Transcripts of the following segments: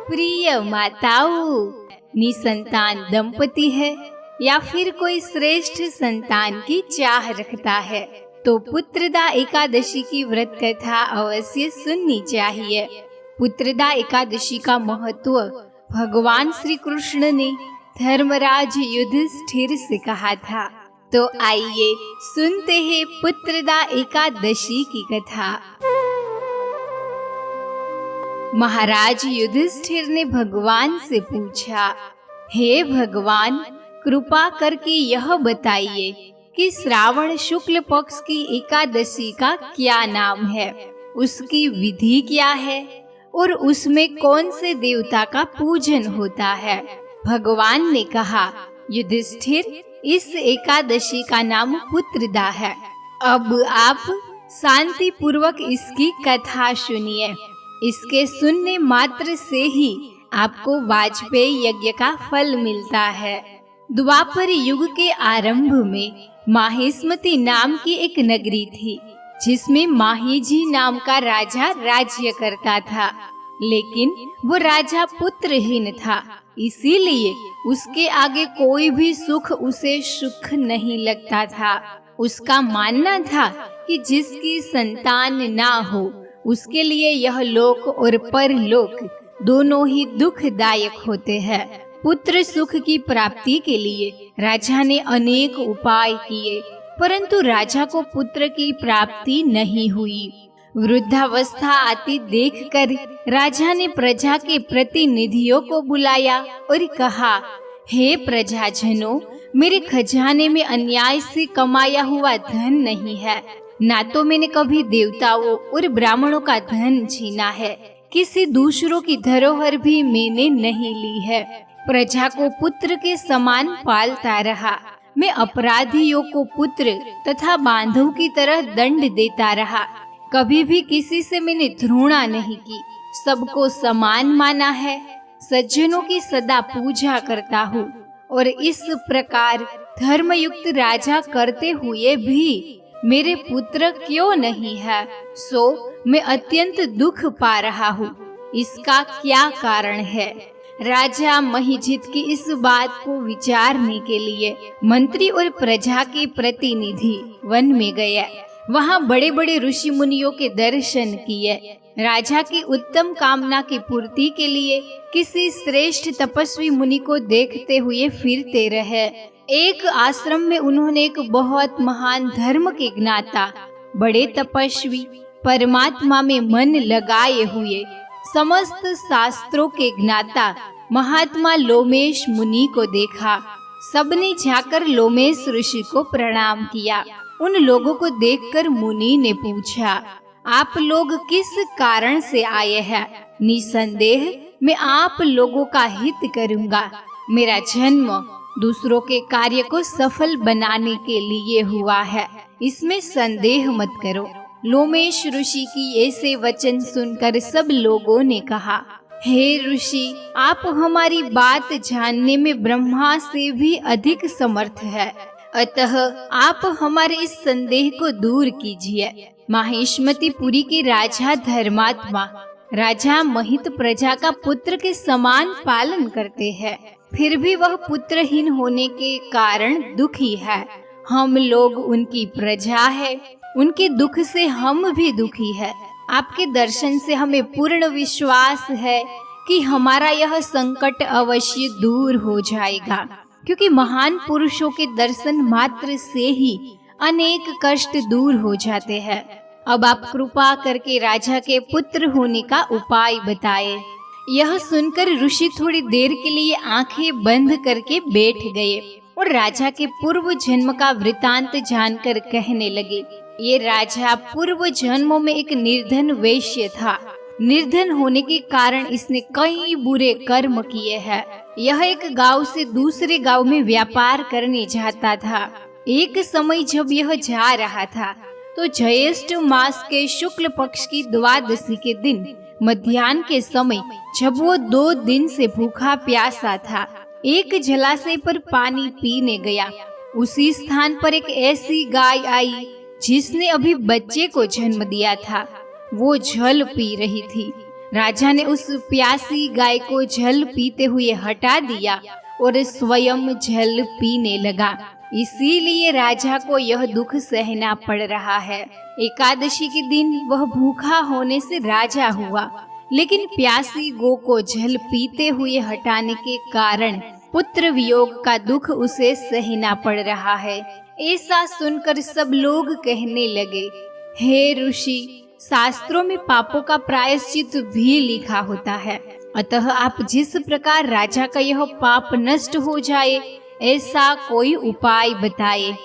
प्रिय माताओं, निसंतान दंपति है या फिर कोई श्रेष्ठ संतान की चाह रखता है तो पुत्रदा एकादशी की व्रत कथा अवश्य सुननी चाहिए। पुत्रदा एकादशी का महत्व भगवान श्री कृष्ण ने धर्मराज युधिष्ठिर से कहा था। तो आइए सुनते हैं पुत्रदा एकादशी की कथा। महाराज युधिष्ठिर ने भगवान से पूछा, हे भगवान, कृपा करके यह बताइए कि श्रावण शुक्ल पक्ष की एकादशी का क्या नाम है, उसकी विधि क्या है और उसमें कौन से देवता का पूजन होता है। भगवान ने कहा, युधिष्ठिर, इस एकादशी का नाम पुत्रदा है। अब आप शांति पूर्वक इसकी कथा सुनिए। इसके सुनने मात्र से ही आपको वाजपेयी यज्ञ का फल मिलता है। द्वापर युग के आरंभ में माहिष्मति नाम की एक नगरी थी, जिसमें माहीजी नाम का राजा राज्य करता था। लेकिन वो राजा पुत्रहीन था, इसीलिए उसके आगे कोई भी सुख उसे सुख नहीं लगता था। उसका मानना था कि जिसकी संतान ना हो उसके लिए यह लोक और परलोक दोनों ही दुखदायक होते हैं। पुत्र सुख की प्राप्ति के लिए राजा ने अनेक उपाय किए, परंतु राजा को पुत्र की प्राप्ति नहीं हुई। वृद्धावस्था आती देखकर राजा ने प्रजा के प्रतिनिधियों को बुलाया और कहा, हे प्रजाजनों, मेरे खजाने में अन्याय से कमाया हुआ धन नहीं है, ना तो मैंने कभी देवताओं और ब्राह्मणों का धन छीना है, किसी दूसरों की धरोहर भी मैंने नहीं ली है। प्रजा को पुत्र के समान पालता रहा। मैं अपराधियों को पुत्र तथा बांधव की तरह दंड देता रहा। कभी भी किसी से मैंने घृणा नहीं की, सबको समान माना है। सज्जनों की सदा पूजा करता हूँ और इस प्रकार धर्मयुक्त राजा करते हुए भी मेरे पुत्र क्यों नहीं है, सो मैं अत्यंत दुख पा रहा हूँ। इसका क्या कारण है? राजा महिजित की इस बात को विचारने के लिए मंत्री और प्रजा के प्रतिनिधि वन में गए। वहाँ बड़े बड़े ऋषि मुनियों के दर्शन किए। राजा की उत्तम कामना की पूर्ति के लिए किसी श्रेष्ठ तपस्वी मुनि को देखते हुए फिरते रहे। एक आश्रम में उन्होंने एक बहुत महान धर्म के ज्ञाता, बड़े तपस्वी, परमात्मा में मन लगाए हुए, समस्त शास्त्रों के ज्ञाता महात्मा लोमेश मुनि को देखा। सबने जाकर लोमेश ऋषि को प्रणाम किया। उन लोगों को देखकर मुनि ने पूछा, आप लोग किस कारण से आए हैं? निसंदेह मैं आप लोगों का हित करूंगा। मेरा जन्म दूसरों के कार्य को सफल बनाने के लिए हुआ है, इसमें संदेह मत करो। लोमेश ऋषि की ऐसे वचन सुनकर सब लोगों ने कहा, हे ऋषि, आप हमारी बात जानने में ब्रह्मा से भी अधिक समर्थ है, अतः आप हमारे इस संदेह को दूर कीजिए। माहिष्मतिपुरी के राजा धर्मात्मा राजा महित प्रजा का पुत्र के समान पालन करते हैं, फिर भी वह पुत्रहीन होने के कारण दुखी है। हम लोग उनकी प्रजा है, उनके दुख से हम भी दुखी है। आपके दर्शन से हमें पूर्ण विश्वास है कि हमारा यह संकट अवश्य दूर हो जाएगा, क्योंकि महान पुरुषों के दर्शन मात्र से ही अनेक कष्ट दूर हो जाते हैं। अब आप कृपा करके राजा के पुत्र होने का उपाय बताएं। यह सुनकर ऋषि थोड़ी देर के लिए आंखें बंद करके बैठ गए और राजा के पूर्व जन्म का वृतांत जानकर कहने लगे, ये राजा पूर्व जन्मों में एक निर्धन वैश्य था। निर्धन होने के कारण इसने कई बुरे कर्म किए हैं। यह एक गांव से दूसरे गांव में व्यापार करने जाता था। एक समय जब यह जा रहा था तो ज्येष्ठ मास के शुक्ल पक्ष की द्वादशी के दिन मध्याह्न के समय, जब वो 2 दिन से भूखा प्यासा था, एक जलाशय पर पानी पीने गया। उसी स्थान पर एक ऐसी गाय आई जिसने अभी बच्चे को जन्म दिया था। वो जल पी रही थी। राजा ने उस प्यासी गाय को जल पीते हुए हटा दिया और स्वयं जल पीने लगा। इसीलिए राजा को यह दुख सहना पड़ रहा है। एकादशी के दिन वह भूखा होने से राजा हुआ, लेकिन प्यासी गो को जल पीते हुए हटाने के कारण पुत्र वियोग का दुख उसे सहना पड़ रहा है। ऐसा सुनकर सब लोग कहने लगे, हे ऋषि, शास्त्रों में पापों का प्रायश्चित भी लिखा होता है, अतः आप जिस प्रकार राजा का यह पाप नष्ट हो जाए ऐसा कोई उपाय बताए।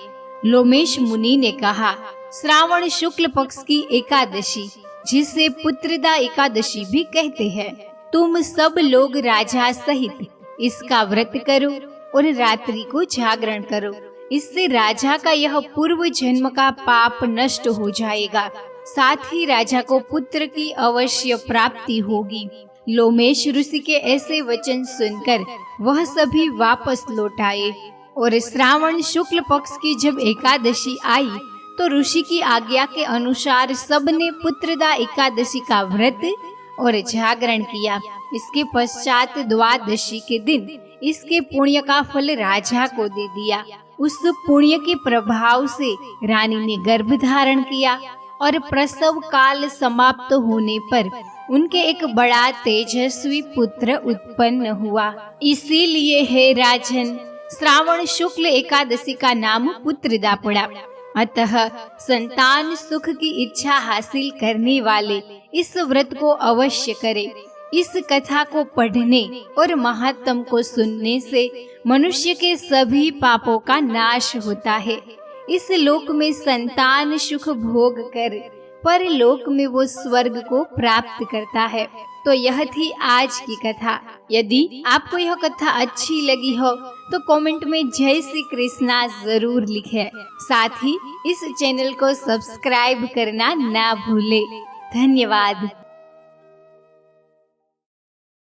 लोमेश मुनि ने कहा, श्रावण शुक्ल पक्ष की एकादशी, जिसे पुत्रदा एकादशी भी कहते हैं, तुम सब लोग राजा सहित इसका व्रत करो और रात्रि को जागरण करो। इससे राजा का यह पूर्व जन्म का पाप नष्ट हो जाएगा, साथ ही राजा को पुत्र की अवश्य प्राप्ति होगी। लोमेश ऋषि के ऐसे वचन सुनकर वह सभी वापस लौट आए और श्रावण शुक्ल पक्ष की जब एकादशी आई तो ऋषि की आज्ञा के अनुसार सबने पुत्रदा एकादशी का व्रत और जागरण किया। इसके पश्चात द्वादशी के दिन इसके पुण्य का फल राजा को दे दिया। उस पुण्य के प्रभाव से रानी ने गर्भ धारण किया और प्रसव काल समाप्त होने पर उनके एक बड़ा तेजस्वी पुत्र उत्पन्न हुआ। इसीलिए हे राजन, श्रावण शुक्ल एकादशी का नाम पुत्रदा पड़ा। अतः संतान सुख की इच्छा हासिल करने वाले इस व्रत को अवश्य करें। इस कथा को पढ़ने और महात्म को सुनने से मनुष्य के सभी पापों का नाश होता है। इस लोक में संतान सुख भोग कर परलोक में वो स्वर्ग को प्राप्त करता है। तो यह थी आज की कथा। यदि आपको यह कथा अच्छी लगी हो तो कमेंट में जय श्री कृष्णा जरूर लिखें। साथ ही इस चैनल को सब्सक्राइब करना ना भूले। धन्यवाद।